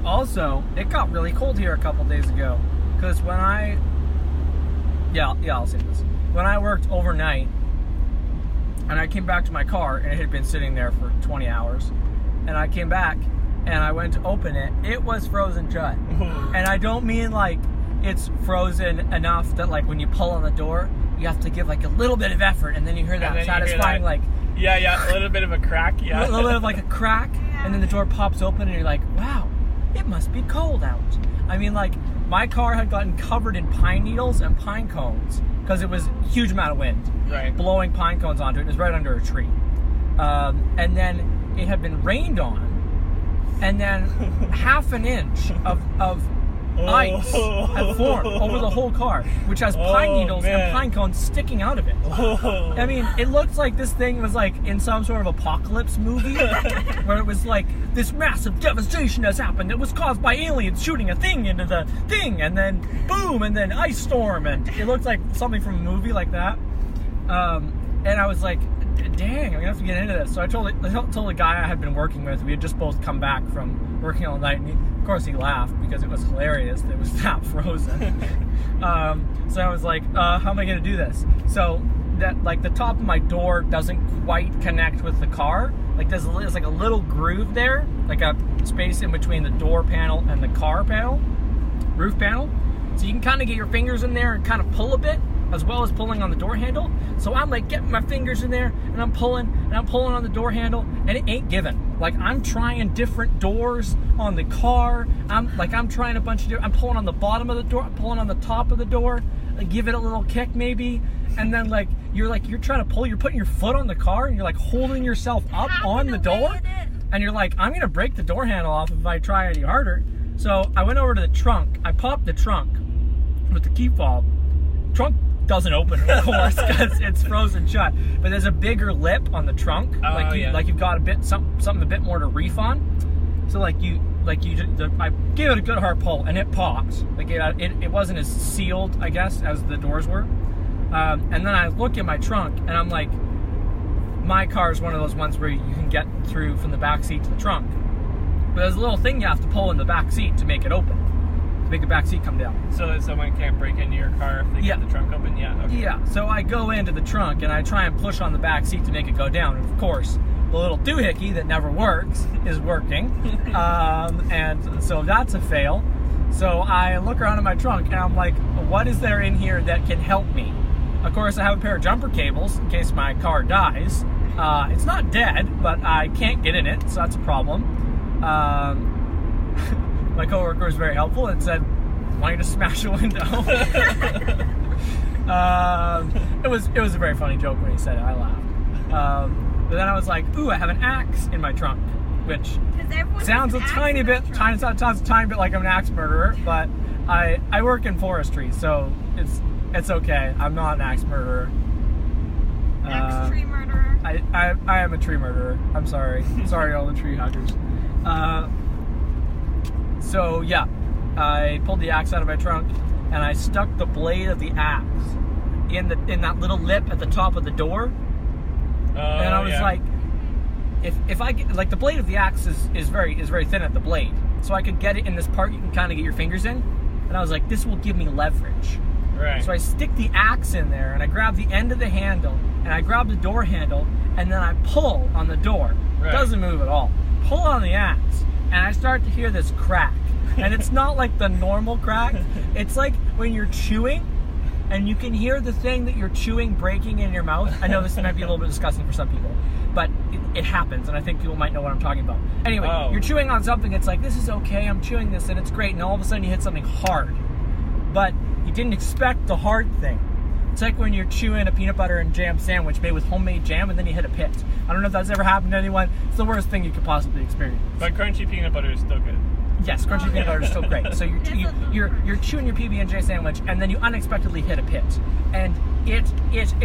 Also, it got really cold here a couple days ago. Because when I'll say this. When I worked overnight, and I came back to my car, and it had been sitting there for 20 hours, and I came back, and I went to open it, it was frozen shut. And I don't mean like it's frozen enough that like when you pull on the door, you have to give like a little bit of effort, and then you hear that satisfying like... Yeah, a little bit of a crack, yeah. A little bit of like a crack, and then the door pops open, and you're like, wow, it must be cold out. I mean, like, my car had gotten covered in pine needles and pine cones, because it was a huge amount of wind. Right. Blowing pine cones onto it. It was right under a tree. And then it had been rained on, and then half an inch of ice had formed over the whole car, which has pine needles and pine cones sticking out of it. I mean, it looks like this thing was like in some sort of apocalypse movie where it was like this massive devastation has happened. It was caused by aliens shooting a thing into the thing, and then boom, and then ice storm, and it looked like something from a movie like that. And I was like, dang, I'm gonna have to get into this. So I told the guy I had been working with. We had just both come back from working all night, and of course he laughed because it was hilarious that it was that frozen. So I was like, how am I gonna do this? So that like the top of my door doesn't quite connect with the car. Like there's like a little groove there, like a space in between the door panel and the car panel, roof panel. So you can kind of get your fingers in there and kind of pull a bit, as well as pulling on the door handle. So I'm like getting my fingers in there, and I'm pulling on the door handle, and it ain't giving. Like I'm trying different doors on the car. I'm trying a bunch of different, I'm pulling on the bottom of the door, I'm pulling on the top of the door, like give it a little kick maybe, and then you're trying to pull, you're putting your foot on the car, and you're like holding yourself up on the door, and you're like, I'm gonna break the door handle off if I try any harder. So I went over to the trunk, I popped the trunk with the key fob. Trunk doesn't open, of course, because it's frozen shut. But there's a bigger lip on the trunk, like you've got a bit something a bit more to reef on. So I gave it a good hard pull, and it popped. Like it wasn't as sealed, I guess, as the doors were. And then I look at my trunk, and I'm like, my car is one of those ones where you can get through from the back seat to the trunk. But there's a little thing you have to pull in the back seat to make it open. Make the back seat come down. So that someone can't break into your car if they get the trunk open? Yeah. Okay. Yeah. So I go into the trunk and I try and push on the back seat to make it go down. And of course, the little doohickey that never works is working. And so that's a fail. So I look around in my trunk and I'm like, what is there in here that can help me? Of course, I have a pair of jumper cables in case my car dies. It's not dead, but I can't get in it, so that's a problem. My coworker was very helpful and said, why don't you just smash a window? It was a very funny joke when he said it. I laughed. But then I was like, ooh, I have an axe in my trunk, which sounds a tiny bit like I'm an axe murderer, but I work in forestry, so it's okay. I'm not an axe murderer. Axe tree murderer. I am a tree murderer. I'm sorry. Sorry, all the tree huggers. So yeah, I pulled the axe out of my trunk and I stuck the blade of the axe in that little lip at the top of the door. And I was like, if I get, like, the blade of the axe is very thin at the blade, so I could get it in this part you can kind of get your fingers in. And I was like, this will give me leverage. Right. So I stick the axe in there and I grab the end of the handle and I grab the door handle and then I pull on the door. Right. It doesn't move at all. Pull on the axe. And I start to hear this crack. And it's not like the normal crack. It's like when you're chewing and you can hear the thing that you're chewing breaking in your mouth. I know this might be a little bit disgusting for some people, but it happens, and I think people might know what I'm talking about. Anyway, You're chewing on something, it's like, this is okay, I'm chewing this, and it's great, and all of a sudden you hit something hard. But you didn't expect the hard thing. It's like when you're chewing a peanut butter and jam sandwich made with homemade jam, and then you hit a pit. I don't know if that's ever happened to anyone. It's the worst thing you could possibly experience. But crunchy peanut butter is still good. Yes, crunchy peanut butter is still great. So you're chewing your PB&J sandwich, and then you unexpectedly hit a pit, and it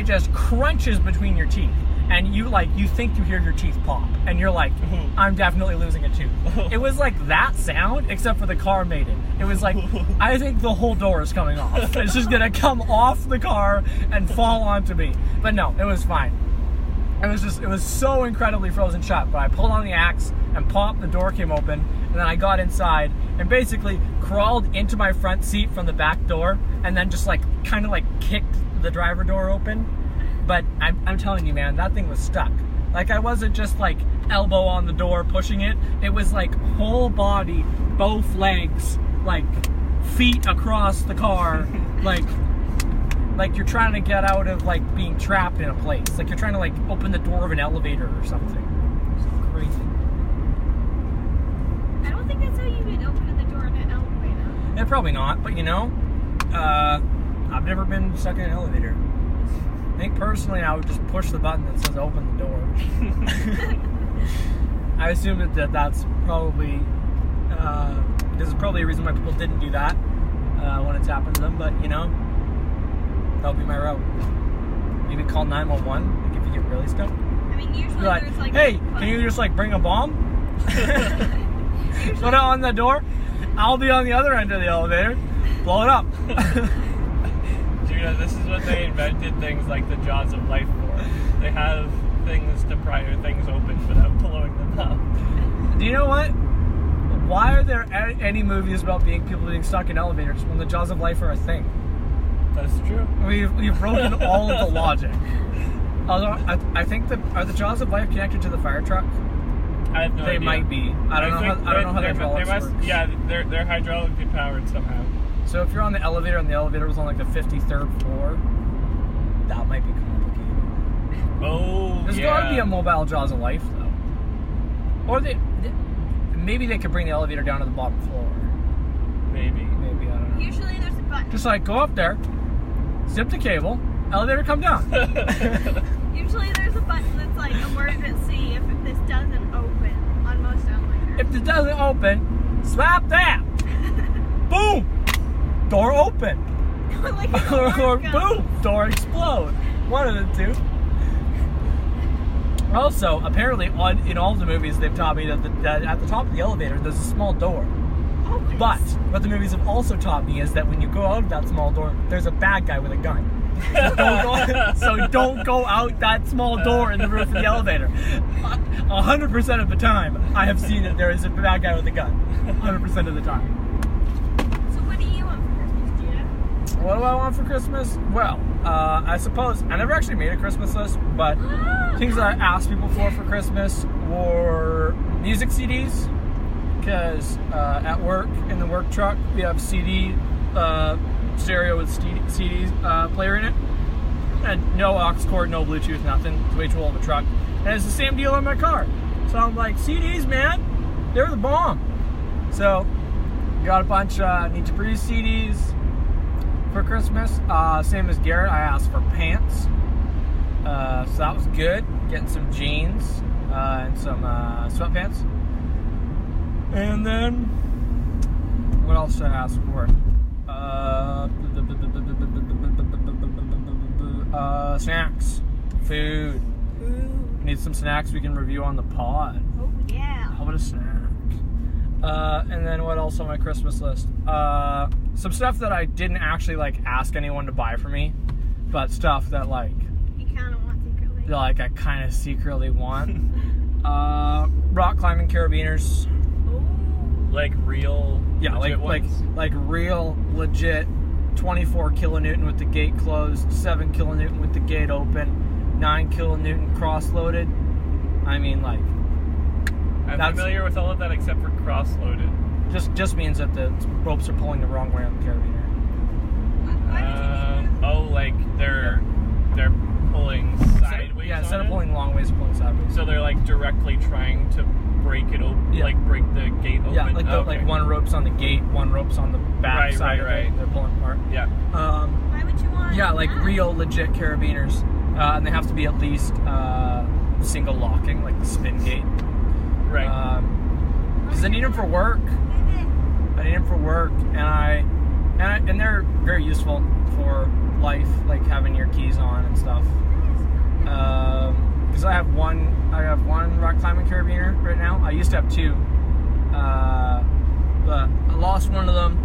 just crunches between your teeth, and you think you hear your teeth pop, and you're like, I'm definitely losing a tooth. It was like that sound, except for the car made it. It was like, I think the whole door is coming off. It's just gonna come off the car and fall onto me. But no, it was fine. It was so incredibly frozen shut. But I pulled on the axe and popped, the door came open, And then I got inside and basically crawled into my front seat from the back door, and then just like kind of like kicked the driver door open. But I'm telling you, man, that thing was stuck. Like, I wasn't just like elbow on the door pushing it. It was like whole body, both legs, like feet across the car, like you're trying to get out of like being trapped in a place. Like you're trying to like open the door of an elevator or something. It's crazy. I don't think that's how you would open the door in an elevator. Yeah, probably not. But you know, I've never been stuck in an elevator. I think personally I would just push the button that says open the door. I assume that that's probably, there's probably a reason why people didn't do that when it's happened to them, but you know, that would be my route. Maybe call 911, like if you get really stuck. I mean, usually Be like, there's like... hey, can you just like bring a bomb? Put it on the door. I'll be on the other end of the elevator. Blow it up. Dude, this is what they invented things like the jaws of life for. They have things to pry things open without blowing them up. Do you know what? Why are there any movies about people being stuck in elevators when the jaws of life are a thing? That's true. We've broken all of the logic. Although I think are the jaws of life connected to the fire truck? I have no idea. They might be. I don't know how hydraulics works. Yeah, they're hydraulically powered somehow. So if you're on the elevator and the elevator was on like the 53rd floor, that might be complicated. Oh, There's got to be a mobile jaws of life though. Or maybe they could bring the elevator down to the bottom floor. Maybe, I don't know. Usually there's a button. Just like go up there, zip the cable, elevator come down. Usually there's a button that's like emergency if this doesn't open on most elevators. If it doesn't open, slap that. Boom! Door open. Like or boom! Door explode. One of the two. Also, apparently, in all of the movies, they've taught me that at the top of the elevator, there's a small door. Oh, But what the movies have also taught me is that when you go out of that small door, there's a bad guy with a gun. So don't go out that small door in the roof of the elevator. 100% of the time, I have seen that there is a bad guy with a gun. 100% of the time. So what do you want for Christmas, Judah? What do I want for Christmas? Well, I suppose I never actually made a Christmas list, but things that I asked people for Christmas were music CDs, because at work, in the work truck, we have CD stereo with CD player in it, and no aux cord, no Bluetooth, nothing. It's way too old of a truck, and it's the same deal in my car. So I'm like, CDs, man, they're the bomb. So got a bunch Need to Breathe CDs for Christmas. Same as Garet, I asked for pants, so that was good. Getting some jeans and some sweatpants. And then what else did I ask for? Snacks, food. Need some snacks we can review on the pod. Oh yeah. How about a snack? And then what else on my Christmas list? Some stuff that I didn't actually like ask anyone to buy for me, but stuff that like You kind of want secretly. I kind of secretly want. Rock climbing carabiners. Like real, Yeah, legit ones? like real legit 24 kilonewton with the gate closed, 7 kilonewton with the gate open, 9 kilonewton cross-loaded. I mean, like, I'm familiar with all of that except for cross-loaded. Just means that the ropes are pulling the wrong way on the carabiner. Like they're pulling sideways. Yeah, instead on of pulling long ways, they're pulling sideways. So they're like directly trying to break it open, like break the gate open. Yeah, like one rope's on the gate, one rope's on the back side of it. They're pulling apart. Yeah. Why would you want? Yeah, like that? real legit carabiners, and they have to be at least single locking, like the spin gate. Right. Because I need them for work. And they're very useful for life, like having your keys on and stuff. Because I have one rock climbing carabiner right now. I used to have two, but I lost one of them,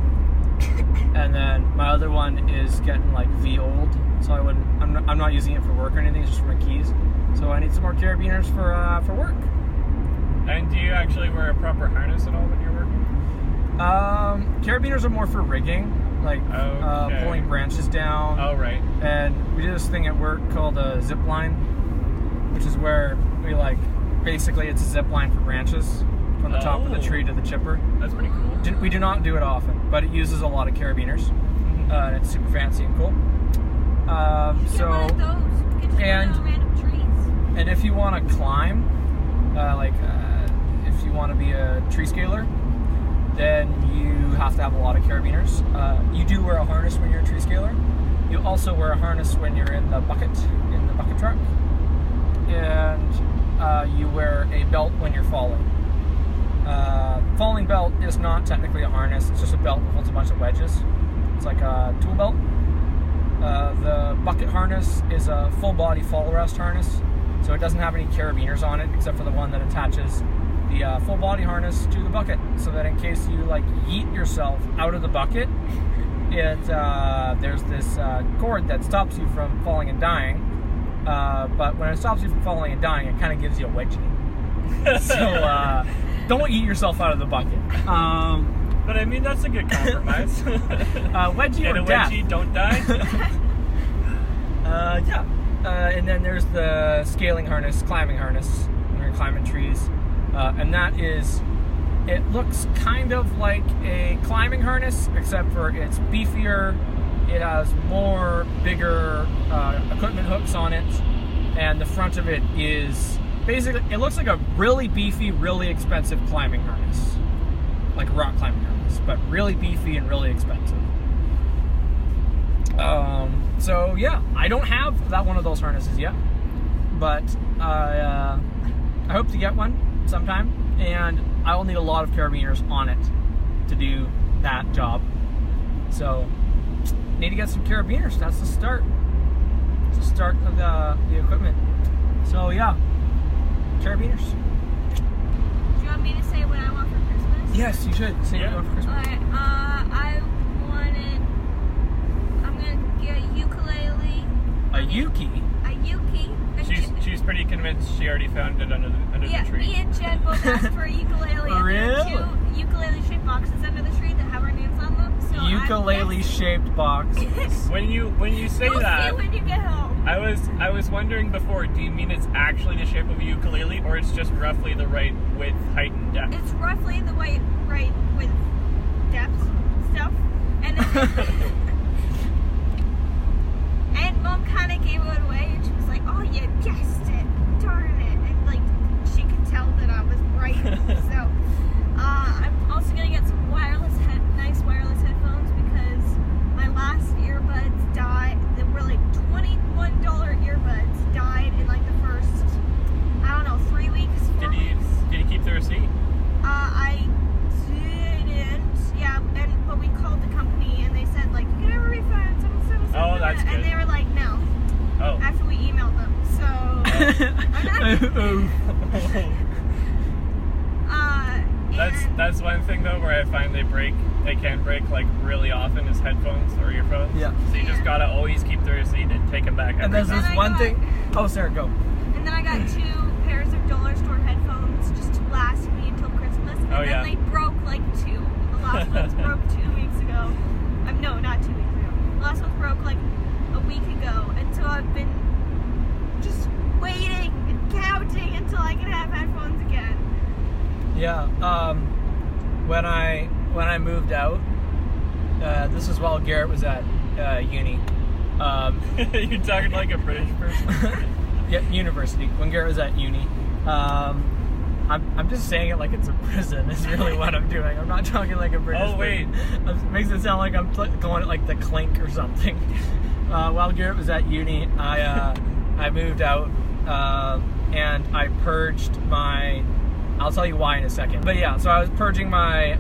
and then my other one is getting like old, so I'm not using it for work or anything. It's just for my keys. So I need some more carabiners for work. And do you actually wear a proper harness at all when you're working? Carabiners are more for rigging, like pulling branches down. Oh, right. And we do this thing at work called a zip line, which is where we basically it's a zip line for branches from the top of the tree to the chipper. That's pretty cool. We do not do it often, but it uses a lot of carabiners, and it's super fancy and cool. Get one of those. Get just one of those random trees. And if you want to climb, if you want to be a tree scaler, then you have to have a lot of carabiners. You do wear a harness when you're a tree scaler. You also wear a harness when you're in the bucket truck. And you wear a belt when you're falling. Falling belt is not technically a harness, it's just a belt that holds a bunch of wedges. It's like a tool belt. The bucket harness is a full body fall rest harness, so it doesn't have any carabiners on it except for the one that attaches the full body harness to the bucket, so that in case you yeet yourself out of the bucket, there's this cord that stops you from falling and dying, but when it stops you from falling and dying, it kind of gives you a wedgie. So don't eat yourself out of the bucket. But I mean, that's a good compromise. Wedgie Get or a death. wedgie, don't die. Yeah. And then there's the scaling harness, climbing harness, when you're climbing trees. And that is, it looks kind of like a climbing harness, except for it's beefier. It has bigger equipment hooks on it. And the front of it is basically, it looks like a really beefy, really expensive climbing harness. Like a rock climbing harness, but really beefy and really expensive. So yeah, I don't have that one of those harnesses yet, but I hope to get one sometime, and I will need a lot of carabiners on it to do that job. So need to get some carabiners. That's the start. It's the start of the equipment. So yeah, carabiners. Do you want me to say what I want for Christmas? Yes, you should. Say what you want for Christmas. Alright, I'm gonna get a ukulele. A Yuki. A Yuki. She's pretty convinced she already found it under the tree. Me and Jen both asked for a ukulele. And there are 2 ukulele-shaped boxes under the tree that have our names on them. So Ukulele-shaped box. When you say You'll that, see when you get home. I was wondering before. Do you mean it's actually the shape of a ukulele, or it's just roughly the right width, height, and depth? It's roughly the right with depth stuff, and and Mom kind of gave it away, and she was like, "Oh, you guessed it, darn it!" And she could tell that I was right. So I'm also gonna get some nice wireless headphones, because my last earbuds died. They were $21 earbuds died in the first, I don't know, 3 weeks, 4 weeks. Did you keep the receipt? I didn't. Yeah, but we called the company and they said you can have a refund. Oh, that's good. And they were like, no. Oh. After we emailed them, so That's one thing though where I find they can break really often is headphones or earphones. Yeah. So you just gotta always keep the receipt and take them back. And there's this one thing. Oh, Sarah, go. And then I got 2 pairs of dollar store headphones just to last me until Christmas. And then they broke 2. The last ones broke 2 weeks ago. No, not 2 weeks ago. The last ones broke a week ago. And so I've been just waiting and counting until I can have headphones again. Yeah. When I moved out, this is while Garet was at uni. You're talking like a British person. Yeah, university. When Garet was at uni, I'm just saying it like it's a prison. Is really what I'm doing. I'm not talking like a British. Oh wait, it makes it sound like I'm going at the Clink or something. While Garet was at uni, I moved out and I purged my. I'll tell you why in a second. But yeah, so I was purging my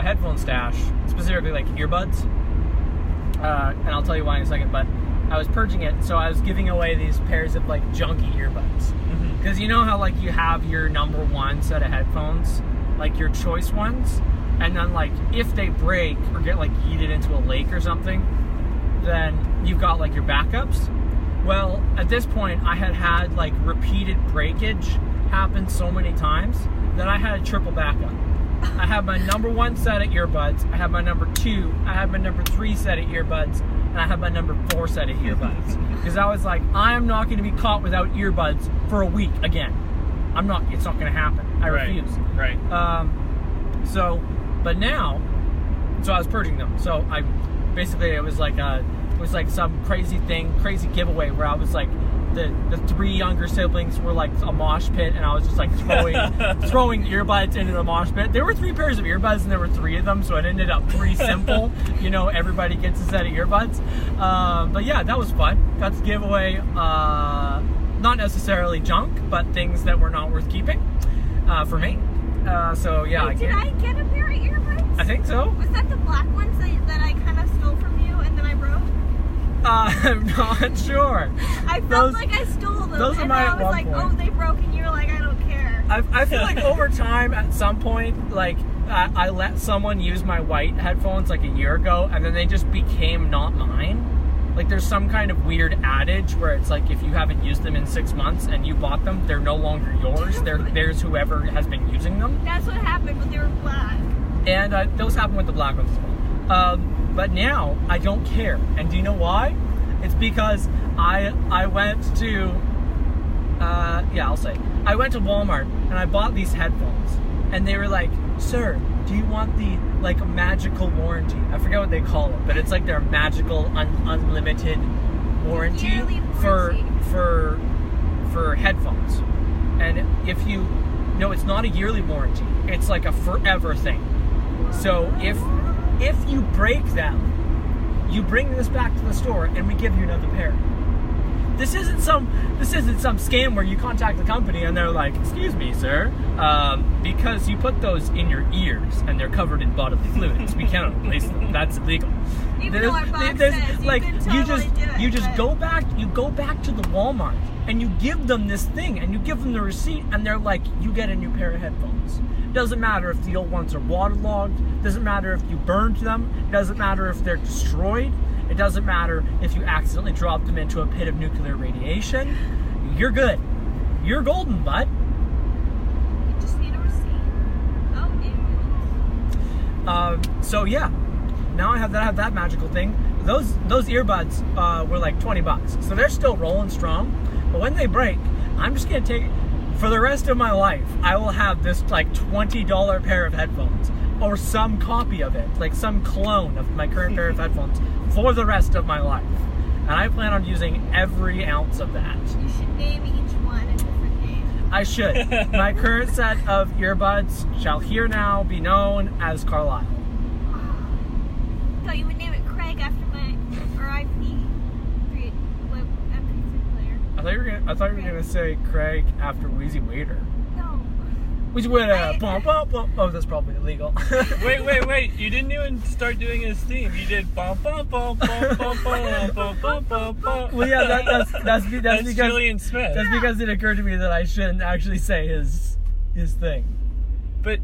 headphone stash, specifically earbuds. And I'll tell you why in a second. But I was purging it, so I was giving away these pairs of junky earbuds. Because you know how you have your number 1 set of headphones, your choice ones, and then if they break or get yeeted into a lake or something, then you've got your backups. Well, at this point, I had repeated breakage happen so many times that I had a triple backup. I have my number 1 set of earbuds. I have my number 2. I have my number 3 set of earbuds. And I have my number 4 set of earbuds. Because I was like, I am not going to be caught without earbuds for a week again. It's not going to happen. I refuse. Right. But now, so I was purging them. So it was like some crazy giveaway where I was like, the 3 younger siblings were like a mosh pit, and I was just like throwing earbuds into the mosh pit. There were 3 pairs of earbuds, and there were 3 of them, so it ended up pretty simple. Everybody gets a set of earbuds. But yeah, that was fun. Got to give away not necessarily junk, but things that were not worth keeping for me. So yeah. Wait, did I get a pair of earbuds? I think so. Was that the black ones that I kind of stole from you and then I broke? I'm not sure. I felt like I stole them. Those are and mine I at was one like, point. oh, they broke, and you're like, I don't care. I feel like over time, at some point, like I let someone use my white headphones like a year ago, and then they just became not mine. Like there's some kind of weird adage where it's like if you haven't used them in 6 months and you bought them, they're no longer yours. There's whoever has been using them. That's what happened, but they were black. And those happen with the black ones as well. But now I don't care. And do you know why? It's because I went to I went to Walmart and I bought these headphones, and they were like, "Sir, do you want the like magical warranty?" I forget what they call it, but it's like their magical unlimited warranty Yearly warranty. for headphones. And no, it's not a yearly warranty. It's like a forever thing. So if you break them, you bring this back to the store and we give you another pair. This isn't some scam where you contact the company and they're like, "Excuse me, sir, because you put those in your ears and they're covered in bodily fluids, we cannot replace them. That's illegal." Even though our box says you go back to the Walmart and you give them this thing and you give them the receipt and they're like, "You get a new pair of headphones." Doesn't matter if the old ones are waterlogged. Doesn't matter if you burned them. Doesn't matter if they're destroyed. It doesn't matter if you accidentally dropped them into a pit of nuclear radiation. You're good. You're golden, bud. You just need a receipt. Oh, So yeah, now I have that magical thing. Those earbuds were like $20, so they're still rolling strong. But when they break, I'm just gonna take. For the rest of my life, I will have this like $20 pair of headphones, or some copy of it, like some clone of my current pair of headphones, for the rest of my life. And I plan on using every ounce of that. you should name each one a different name. I should. My current set of earbuds shall here now be known as Carlisle. Thought you would name it Craig after my MP3 player. I thought you were gonna say Craig after Wheezy Waiter. No. Wheezy Waiter. Bum, bum, bum. Oh, that's probably illegal. Wait. You didn't even start doing his theme. You did bum bum bum bum bum bum bum bum bum bum. Well, yeah, that's because Julian Smith. That's because it occurred to me that I shouldn't actually say his thing. But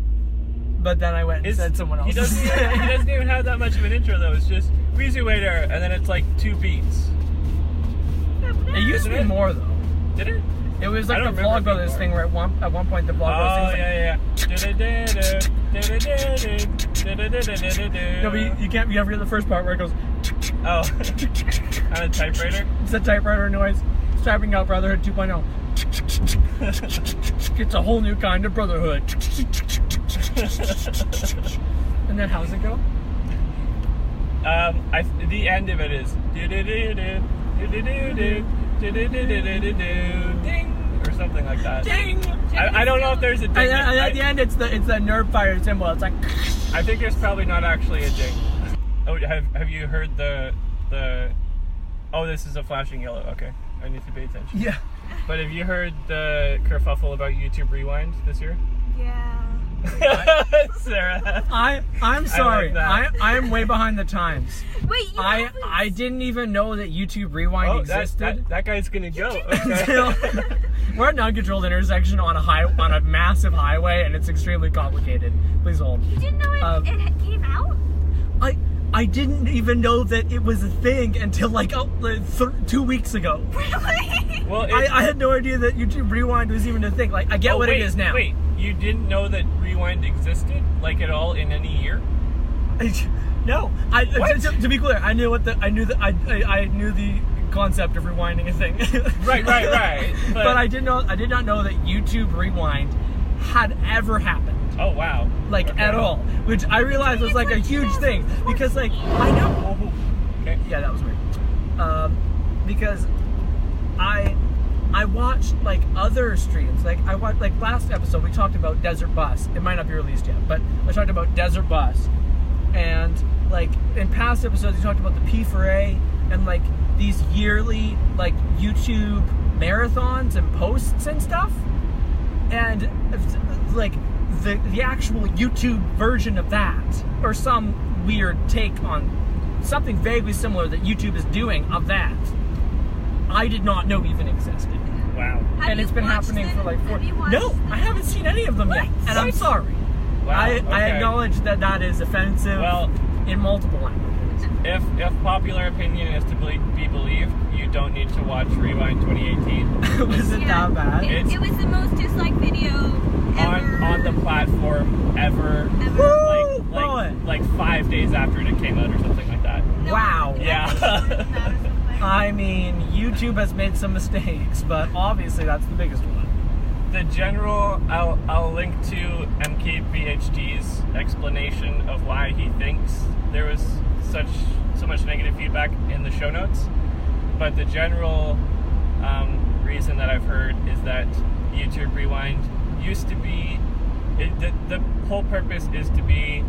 then I went and said someone else. He doesn't even have that much of an intro though. It's just Wheezy Waiter, and then it's like 2 beats. It used to be more though. Did it? It was like the Vlogbrothers thing where at one point the Vlogbrothers thing No, but you ever hear the first part where it goes Oh. On a typewriter? It's a typewriter noise. It's typing out Brotherhood 2.0. It's a whole new kind of brotherhood. And then how's it go? The end of it is ding or something like that. Ding! I don't know if there's a ding. And at the end, it's the nerve fire symbol. It's like. I think there's probably not actually a ding. Oh, have you heard the? Oh, this is a flashing yellow. Okay, I need to pay attention. Yeah. But have you heard the kerfuffle about YouTube Rewind this year? Yeah. Sarah. I'm sorry. I like I am way behind the times. Wait, I didn't even know that YouTube Rewind existed. That guy's gonna go. Until Okay. we're at an uncontrolled intersection on a massive highway, and it's extremely complicated. Please hold. You didn't know it came out? I didn't even know that it was a thing until like 2 weeks ago. Really? Well, I had no idea that YouTube Rewind was even a thing. Like, I get what it is now. Wait, you didn't know that Rewind existed, like, at all in any year? No, to be clear, I knew I knew the concept of rewinding a thing. Right. But I did not know that YouTube Rewind had ever happened. Oh wow! Like at all, which I realized was like a huge thing because like I know. Okay. Yeah, that was weird. Because I watched like other streams. Like I watched like last episode we talked about Desert Bus. It might not be released yet, but I talked about Desert Bus. And like in past episodes, we talked about the P4A and like these yearly like YouTube marathons and posts and stuff. And like the actual YouTube version of that, or some weird take on something vaguely similar that YouTube is doing of that, I did not know even existed. Wow. And it's been happening for like 4 years. No, I haven't seen any of them yet, and I'm sorry. Wow, I okay. acknowledge that is offensive in multiple languages. If popular opinion is to be believed, you don't need to watch Rewind 2018. Was it that bad? It was the most disliked video ever. On the platform ever. Like 5 days after it came out or something like that. No, Wow. Yeah. I mean, YouTube has made some mistakes, but obviously that's the biggest one. The general, I'll link to MKBHD's explanation of why he thinks there was so much negative feedback in the show notes. But the general reason that I've heard is that YouTube Rewind used to be, the whole purpose is to be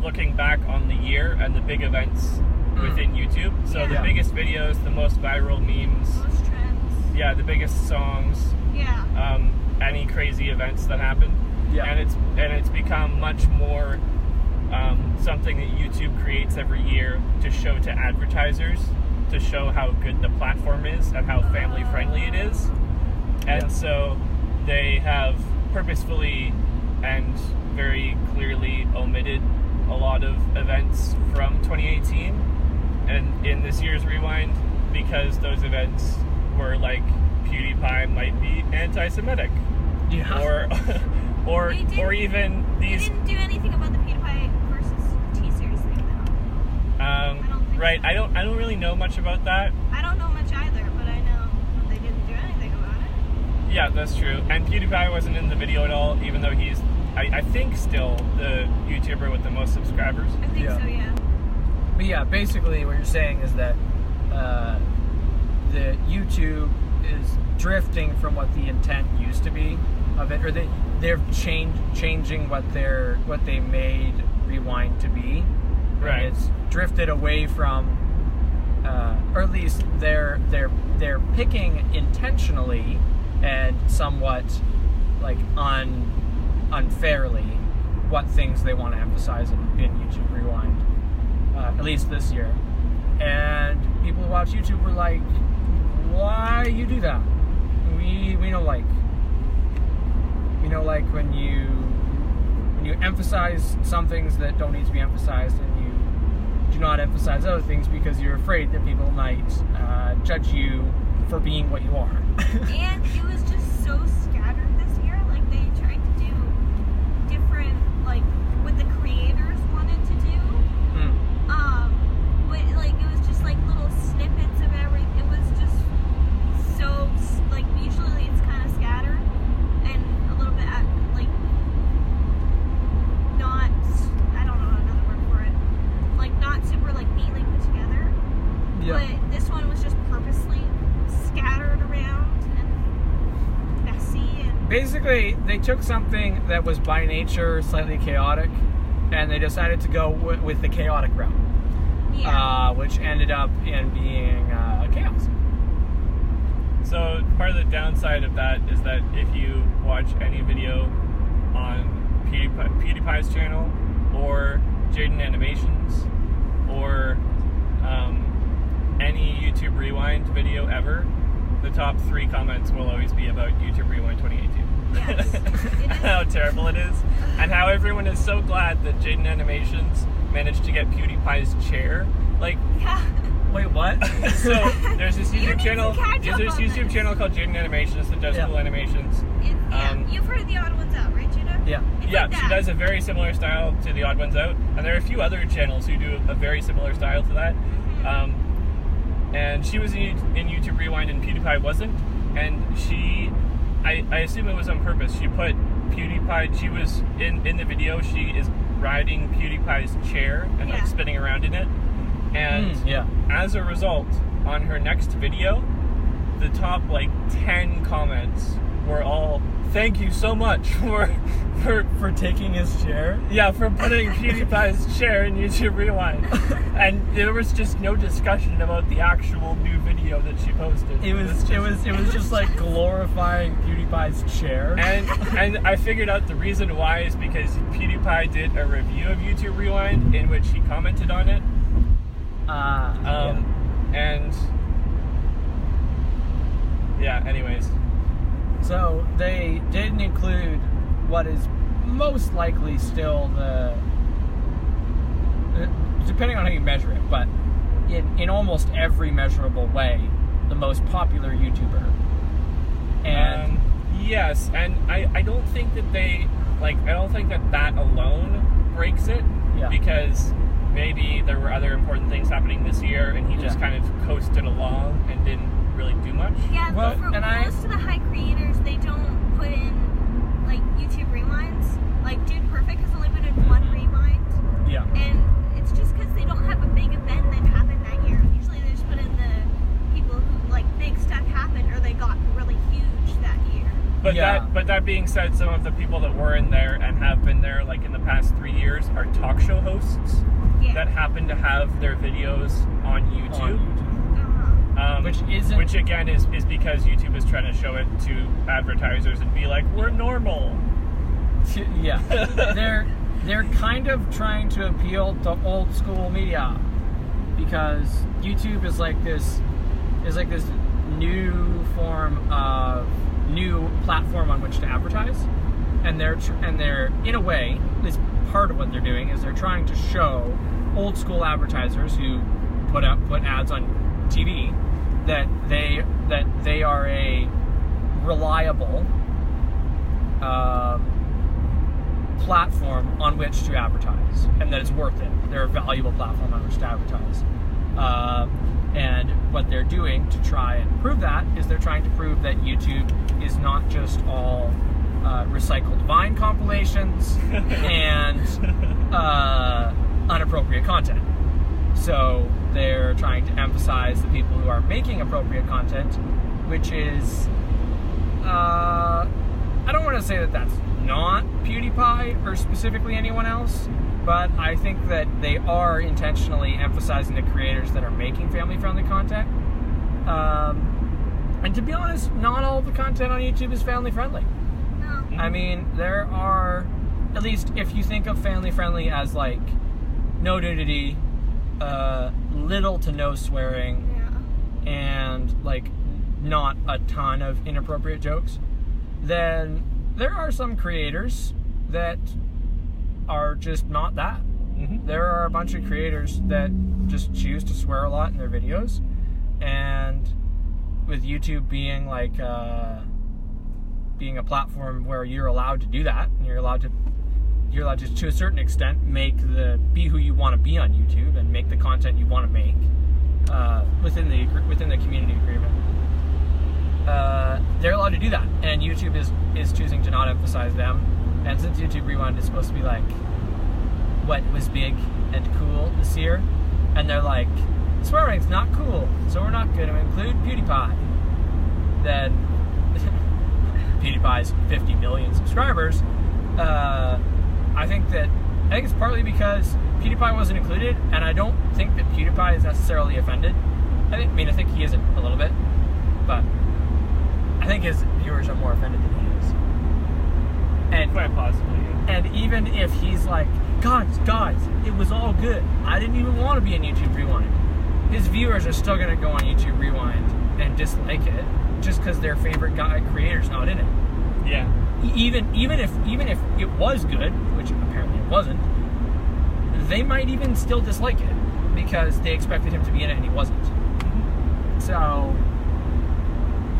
looking back on the year and the big events within YouTube. So the biggest videos, the most viral memes. Most trends. Yeah, the biggest songs. Yeah. Any crazy events that happen. Yeah. And it's become much more something that YouTube creates every year to show to advertisers, to show how good the platform is and how family friendly it is. And so they have purposefully and very clearly omitted a lot of events from 2018 and in this year's Rewind, because those events were like PewDiePie might be anti-Semitic. Yeah. Or even these. They didn't do anything about the PewDiePie versus T-Series thing though. Right. I don't really know much about that. I don't know much either, but I know they didn't do anything about it. Yeah, that's true. And PewDiePie wasn't in the video at all, even though he's, I think, still the YouTuber with the most subscribers. I think so, yeah. But yeah, basically what you're saying is that the YouTube is drifting from what the intent used to be of it, or they're changing what they made Rewind to be. Right. And it's drifted away from, or at least they're picking intentionally and somewhat like unfairly what things they want to emphasize in YouTube Rewind, at least this year. And people who watch YouTube were like, why you do that? We don't like. We don't like when you emphasize some things that don't need to be emphasized, and you do not emphasize other things because you're afraid that people might judge you for being what you are. And it was just so scattered this year. Like they tried to do different, like what the creators wanted to do. But like it was just like little snippets of everything. It was just so like usually it's kind of scattered and a little bit like not. I don't know another word for it. Like not super like neatly put together. Yeah. But this one was just purposely scattered around and messy and Basically, they took something that was by nature slightly chaotic, and they decided to go with the chaotic route, which ended up in being chaos. So part of the downside of that is that if you watch any video on PewDiePie's channel or Jaden Animations or any YouTube Rewind video ever, the top 3 comments will always be about YouTube Rewind 2018. yes, it is. How terrible it is, and how everyone is so glad that Jaden Animations managed to get PewDiePie's chair. Like, Yeah. Wait, what? So there's this You YouTube need channel. to catch There's up this on YouTube this. channel called Jaden Animations that does cool animations. You've heard of the Odd Ones Out, right, Judah? Yeah. It's Yeah, like she that. does a very similar style to the Odd Ones Out, and there are a few other channels who do a very similar style to that. And she was in YouTube Rewind, and PewDiePie wasn't. And I assume it was on purpose. She put PewDiePie. She was in the video. She is riding PewDiePie's chair and like spinning around in it. And as a result, on her next video, the top like 10 comments were all, "Thank you so much for taking his chair." Yeah, for putting PewDiePie's chair in YouTube Rewind. And there was just no discussion about the actual new video that she posted. It was just like glorifying PewDiePie's chair. And I figured out the reason why is because PewDiePie did a review of YouTube Rewind in which he commented on it. And anyways. So they didn't include what is most likely still depending on how you measure it, but in almost every measurable way, the most popular YouTuber. And yes, and I don't think that I don't think that alone breaks it, because maybe there were other important things happening this year, and he just kind of coasted along and didn't really do much. Yeah, but for most of the high creators, they don't put in like YouTube rewinds. Like Dude Perfect has only put in one rewind. Yeah. And it's just because they don't have a big event that happened that year. Usually they just put in the people who like big stuff happened or they got really huge that year. But that being said, some of the people that were in there and have been there like in the past 3 years are talk show hosts that happen to have their videos on YouTube. Which again is because YouTube is trying to show it to advertisers and be like, we're normal. Yeah. They're kind of trying to appeal to old school media, because YouTube is like this new platform on which to advertise, and they're in a way, at least part of what they're doing is they're trying to show old school advertisers who put ads on TV that they are a reliable platform on which to advertise, and that it's worth it. They're a valuable platform on which to advertise. And what they're doing to try and prove that is they're trying to prove that YouTube is not just all recycled Vine compilations and unappropriate content. So they're trying to emphasize the people who are making appropriate content, which is, I don't want to say that that's not PewDiePie or specifically anyone else, but I think that they are intentionally emphasizing the creators that are making family-friendly content. And to be honest, not all the content on YouTube is family-friendly. No. I mean, there are, at least if you think of family-friendly as like no nudity, little to no swearing, and like not a ton of inappropriate jokes, then there are some creators that are just not that. There are a bunch of creators that just choose to swear a lot in their videos, and with YouTube being like being a platform where you're allowed to do that, and you're allowed to a certain extent be who you want to be on YouTube and make the content you want to make within the community agreement. They're allowed to do that, and YouTube is choosing to not emphasize them. And since YouTube Rewind is supposed to be like what was big and cool this year, and they're like, swearing's not cool, so we're not going to include PewDiePie, then PewDiePie's 50 million subscribers, I think it's partly because PewDiePie wasn't included, and I don't think that PewDiePie is necessarily offended. I think he isn't a little bit, but I think his viewers are more offended than he is. And quite possibly. And even if he's like, guys, it was all good. I didn't even want to be in YouTube Rewind. His viewers are still gonna go on YouTube Rewind and dislike it just because their favorite creator's not in it. Yeah. Even if it was good, which apparently it wasn't, they might even still dislike it because they expected him to be in it and he wasn't. So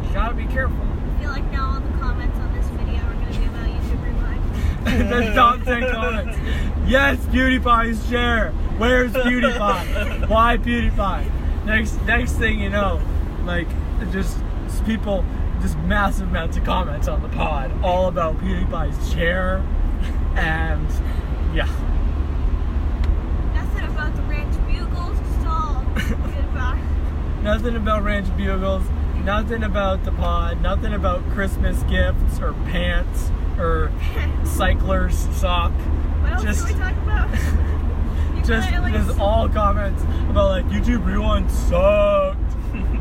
you gotta be careful. I feel like now all the comments on this video are going to be about YouTube Rewind. The top 10 comments. Yes, PewDiePie's chair. Where's PewDiePie? Why PewDiePie? Next thing you know, like just people, just massive amounts of comments on the pod, all about PewDiePie's chair, and yeah. Nothing about the Ranch Bugles. It's all goodbye. Nothing about Ranch Bugles. Nothing about the pod. Nothing about Christmas gifts or pants or cycler's sock. What else Just- can we talk about? Just all comments about like YouTube Rewind sucked.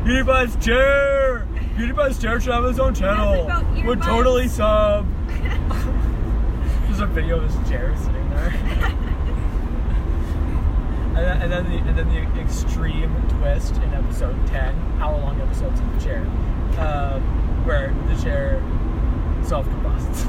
PewDiePie's chair. PewDiePie's chair should have his own channel. Nothing about Would earbuds. totally sub. There's a video of his chair sitting there. and then the extreme twist in episode 10, hour-long episodes of the chair, where the chair self-combusts.